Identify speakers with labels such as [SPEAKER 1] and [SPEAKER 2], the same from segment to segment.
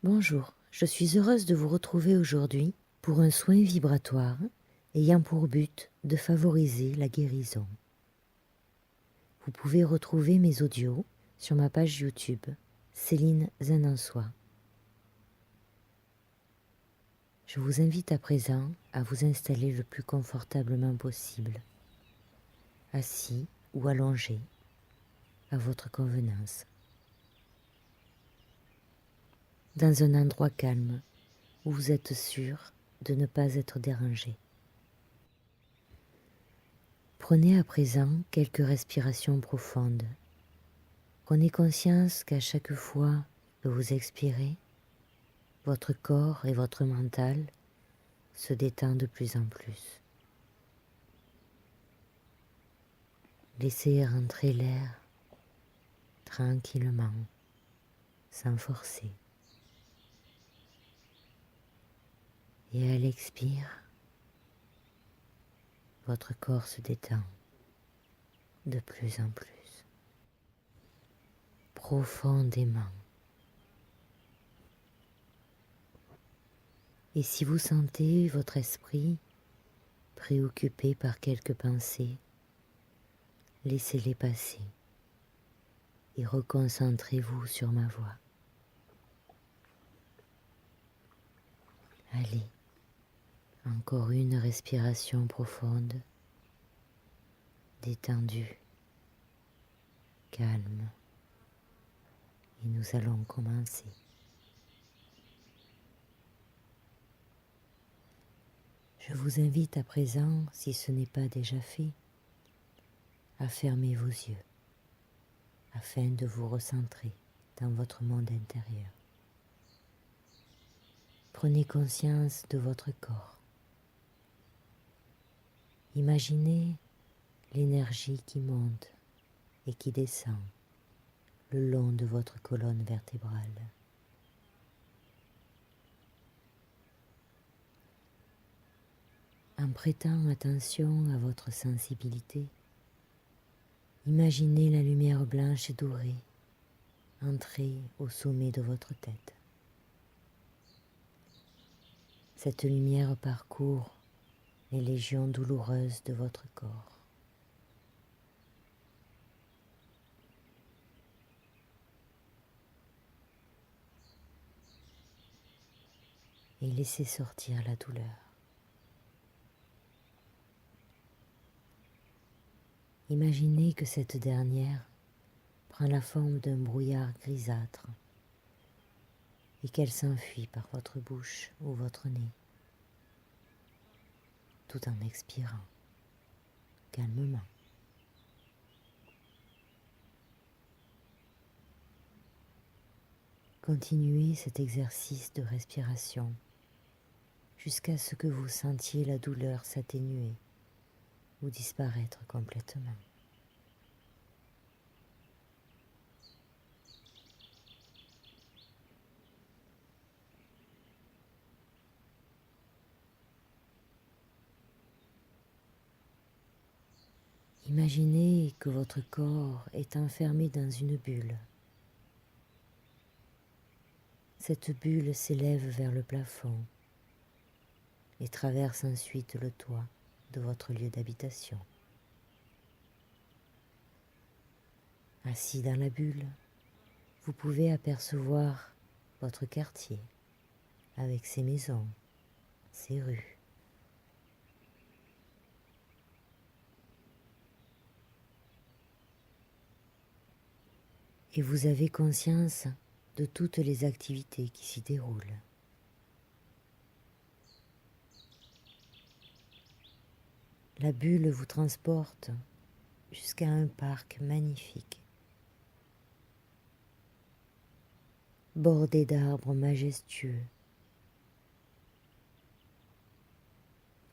[SPEAKER 1] Bonjour, je suis heureuse de vous retrouver aujourd'hui pour un soin vibratoire ayant pour but de favoriser la guérison. Vous pouvez retrouver mes audios sur ma page YouTube, Céline Zen en Soi. Je vous invite à présent à vous installer le plus confortablement possible, assis ou allongé, à votre convenance, dans un endroit calme où vous êtes sûr de ne pas être dérangé. Prenez à présent quelques respirations profondes. Prenez conscience qu'à chaque fois que vous expirez, votre corps et votre mental se détendent de plus en plus. Laissez rentrer l'air tranquillement, sans forcer. Et à l'expire, votre corps se détend de plus en plus, profondément. Et si vous sentez votre esprit préoccupé par quelques pensées, laissez-les passer et reconcentrez-vous sur ma voix. Allez, encore une respiration profonde, détendue, calme, et nous allons commencer. Je vous invite à présent, si ce n'est pas déjà fait, à fermer vos yeux afin de vous recentrer dans votre monde intérieur. Prenez conscience de votre corps. Imaginez l'énergie qui monte et qui descend le long de votre colonne vertébrale. En prêtant attention à votre sensibilité, imaginez la lumière blanche et dorée entrer au sommet de votre tête. Cette lumière parcourt les légions douloureuses de votre corps. Et laissez sortir la douleur. Imaginez que cette dernière prend la forme d'un brouillard grisâtre et qu'elle s'enfuit par votre bouche ou votre nez, tout en expirant calmement. Continuez cet exercice de respiration jusqu'à ce que vous sentiez la douleur s'atténuer ou disparaître complètement. Imaginez que votre corps est enfermé dans une bulle. Cette bulle s'élève vers le plafond et traverse ensuite le toit de votre lieu d'habitation. Assis dans la bulle, vous pouvez apercevoir votre quartier avec ses maisons, ses rues. Et vous avez conscience de toutes les activités qui s'y déroulent. La bulle vous transporte jusqu'à un parc magnifique, bordé d'arbres majestueux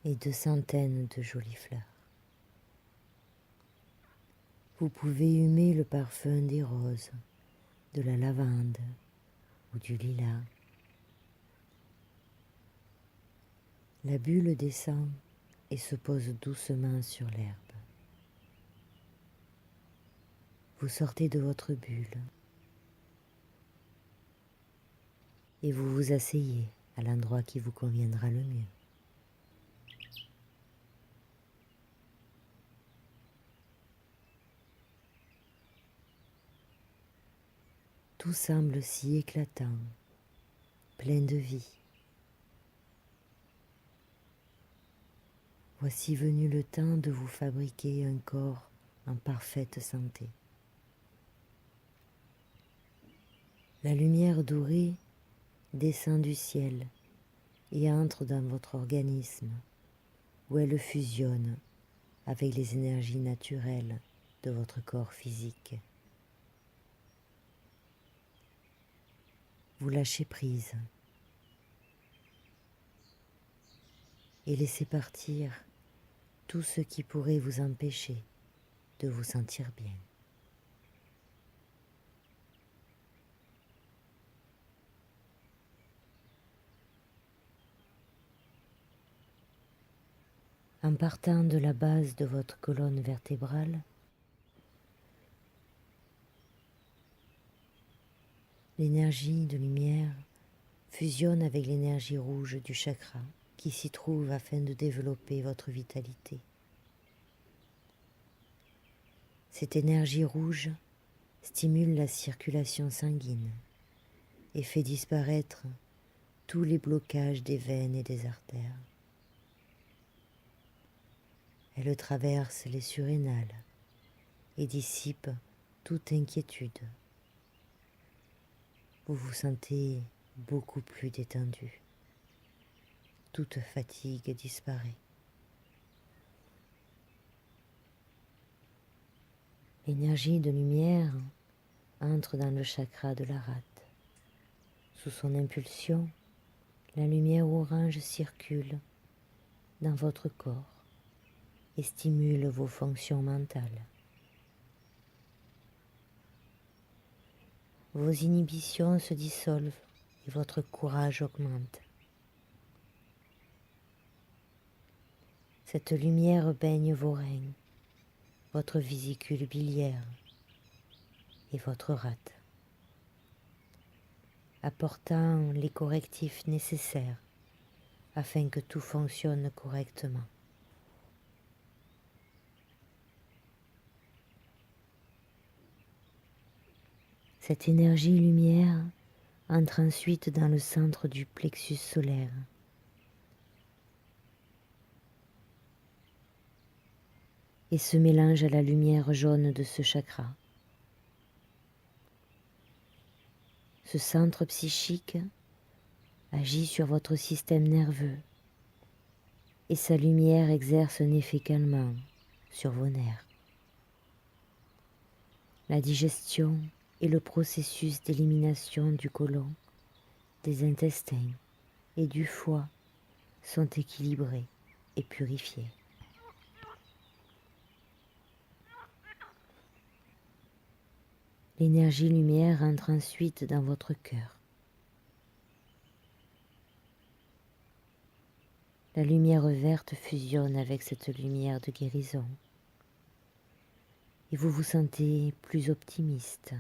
[SPEAKER 1] et de centaines de jolies fleurs. Vous pouvez humer le parfum des roses, de la lavande ou du lilas. La bulle descend et se pose doucement sur l'herbe. Vous sortez de votre bulle et vous vous asseyez à l'endroit qui vous conviendra le mieux. Tout semble si éclatant, plein de vie. Voici venu le temps de vous fabriquer un corps en parfaite santé. La lumière dorée descend du ciel et entre dans votre organisme où elle fusionne avec les énergies naturelles de votre corps physique. Vous lâchez prise et laissez partir tout ce qui pourrait vous empêcher de vous sentir bien. En partant de la base de votre colonne vertébrale, l'énergie de lumière fusionne avec l'énergie rouge du chakra qui s'y trouve afin de développer votre vitalité. Cette énergie rouge stimule la circulation sanguine et fait disparaître tous les blocages des veines et des artères. Elle traverse les surrénales et dissipe toute inquiétude. Vous vous sentez beaucoup plus détendu. Toute fatigue disparaît. L'énergie de lumière entre dans le chakra de la rate. Sous son impulsion, la lumière orange circule dans votre corps et stimule vos fonctions mentales. Vos inhibitions se dissolvent et votre courage augmente. Cette lumière baigne vos reins, votre vésicule biliaire et votre rate, apportant les correctifs nécessaires afin que tout fonctionne correctement. Cette énergie lumière entre ensuite dans le centre du plexus solaire. Et se mélange à la lumière jaune de ce chakra. Ce centre psychique agit sur votre système nerveux et sa lumière exerce un effet calmant sur vos nerfs. La digestion et le processus d'élimination du côlon, des intestins et du foie sont équilibrés et purifiés. L'énergie lumière entre ensuite dans votre cœur. La lumière verte fusionne avec cette lumière de guérison et vous vous sentez plus optimiste.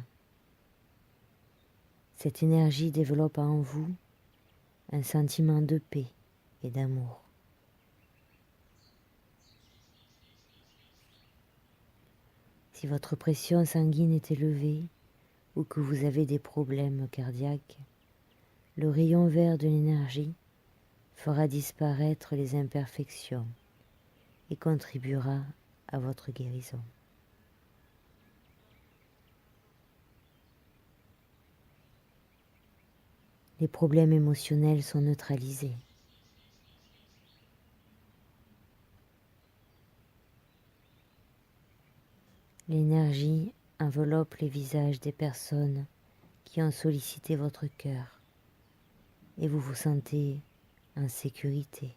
[SPEAKER 1] Cette énergie développe en vous un sentiment de paix et d'amour. Si votre pression sanguine est élevée ou que vous avez des problèmes cardiaques, le rayon vert de l'énergie fera disparaître les imperfections et contribuera à votre guérison. Les problèmes émotionnels sont neutralisés. L'énergie enveloppe les visages des personnes qui ont sollicité votre cœur et vous vous sentez en sécurité,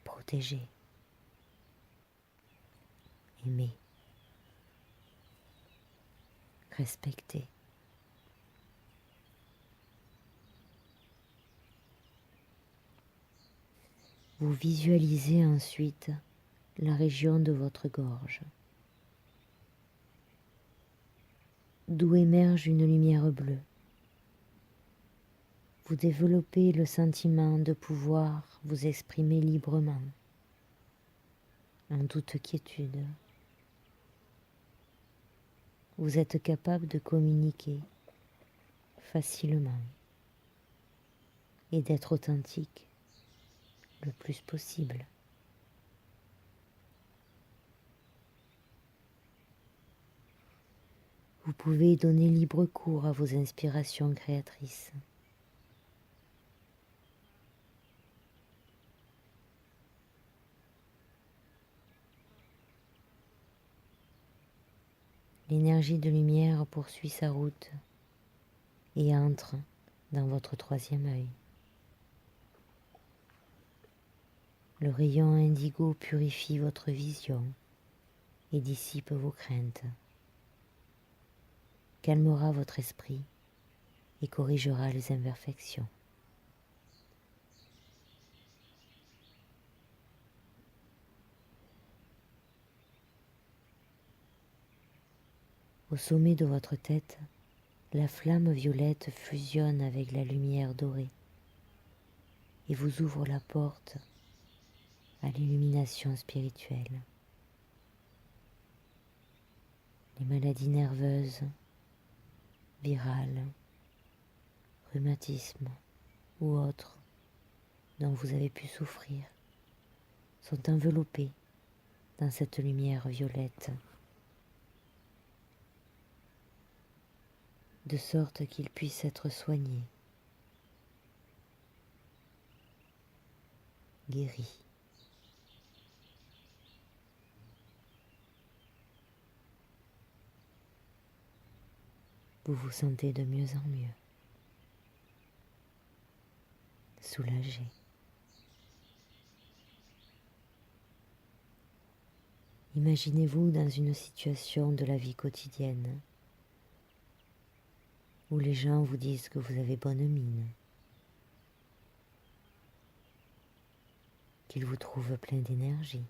[SPEAKER 1] protégé, aimé, respecté. Vous visualisez ensuite la région de votre gorge, d'où émerge une lumière bleue vous développez le sentiment de pouvoir vous exprimer librement, en toute quiétude. Vous êtes capable de communiquer facilement et d'être authentique le plus possible. Vous pouvez donner libre cours à vos inspirations créatrices. L'énergie de lumière poursuit sa route et entre dans votre troisième œil. Le rayon indigo purifie votre vision et dissipe vos craintes, calmera votre esprit et corrigera les imperfections. Au sommet de votre tête, la flamme violette fusionne avec la lumière dorée et vous ouvre la porte à l'illumination spirituelle. Les maladies nerveuses, virales, rhumatismes ou autres dont vous avez pu souffrir sont enveloppées dans cette lumière violette, de sorte qu'ils puissent être soignés, guéris. Vous vous sentez de mieux en mieux, soulagé. Imaginez-vous dans une situation de la vie quotidienne où les gens vous disent que vous avez bonne mine, qu'ils vous trouvent plein d'énergie.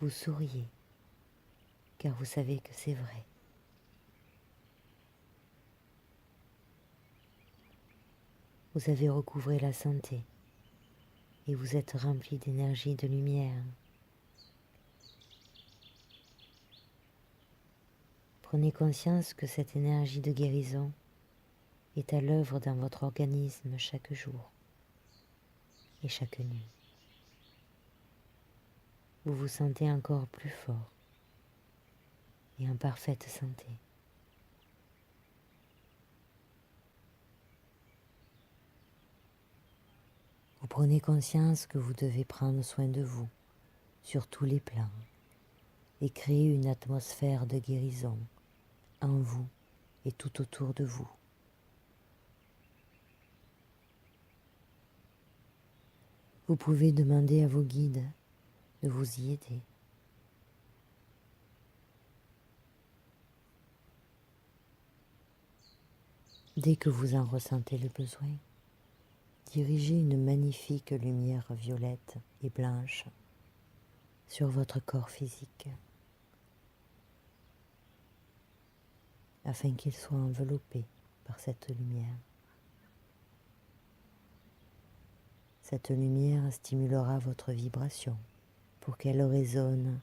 [SPEAKER 1] Vous souriez, car vous savez que c'est vrai. Vous avez recouvré la santé et vous êtes rempli d'énergie de lumière. Prenez conscience que cette énergie de guérison est à l'œuvre dans votre organisme chaque jour et chaque nuit. Vous vous sentez encore plus fort et en parfaite santé. Vous prenez conscience que vous devez prendre soin de vous sur tous les plans et créer une atmosphère de guérison en vous et tout autour de vous. Vous pouvez demander à vos guides de vous y aider. Dès que vous en ressentez le besoin, dirigez une magnifique lumière violette et blanche sur votre corps physique, afin qu'il soit enveloppé par cette lumière. Cette lumière stimulera votre vibration pour qu'elle résonne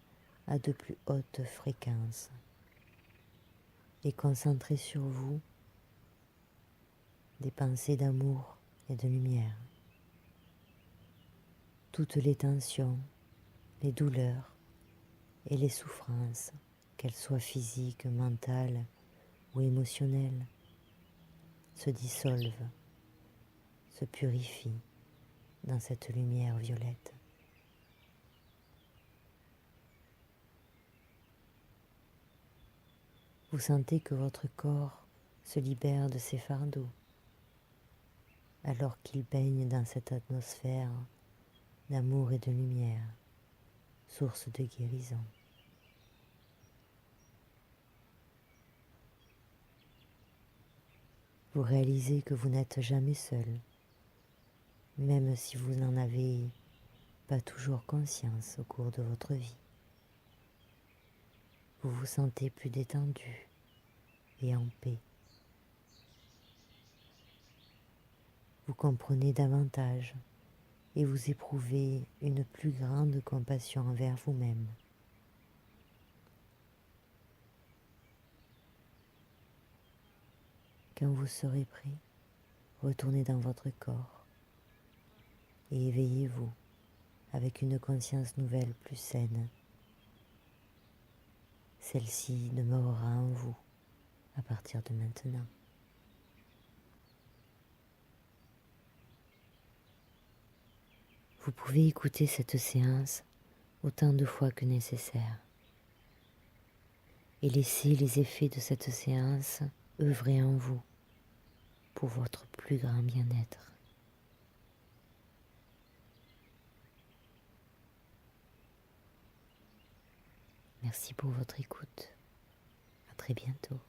[SPEAKER 1] à de plus hautes fréquences et concentrer sur vous des pensées d'amour et de lumière. Toutes les tensions, les douleurs et les souffrances, qu'elles soient physiques, mentales ou émotionnelles, se dissolvent, se purifient dans cette lumière violette. Vous sentez que votre corps se libère de ses fardeaux alors qu'il baigne dans cette atmosphère d'amour et de lumière, source de guérison. Vous réalisez que vous n'êtes jamais seul, même si vous n'en avez pas toujours conscience au cours de votre vie. vous vous sentez plus détendu et en paix. Vous comprenez davantage et vous éprouvez une plus grande compassion envers vous-même. Quand vous serez prêt, retournez dans votre corps et éveillez-vous avec une conscience nouvelle plus saine. Celle-ci demeurera en vous à partir de maintenant. Vous pouvez écouter cette séance autant de fois que nécessaire et laisser les effets de cette séance œuvrer en vous pour votre plus grand bien-être. Merci pour votre écoute. À très bientôt.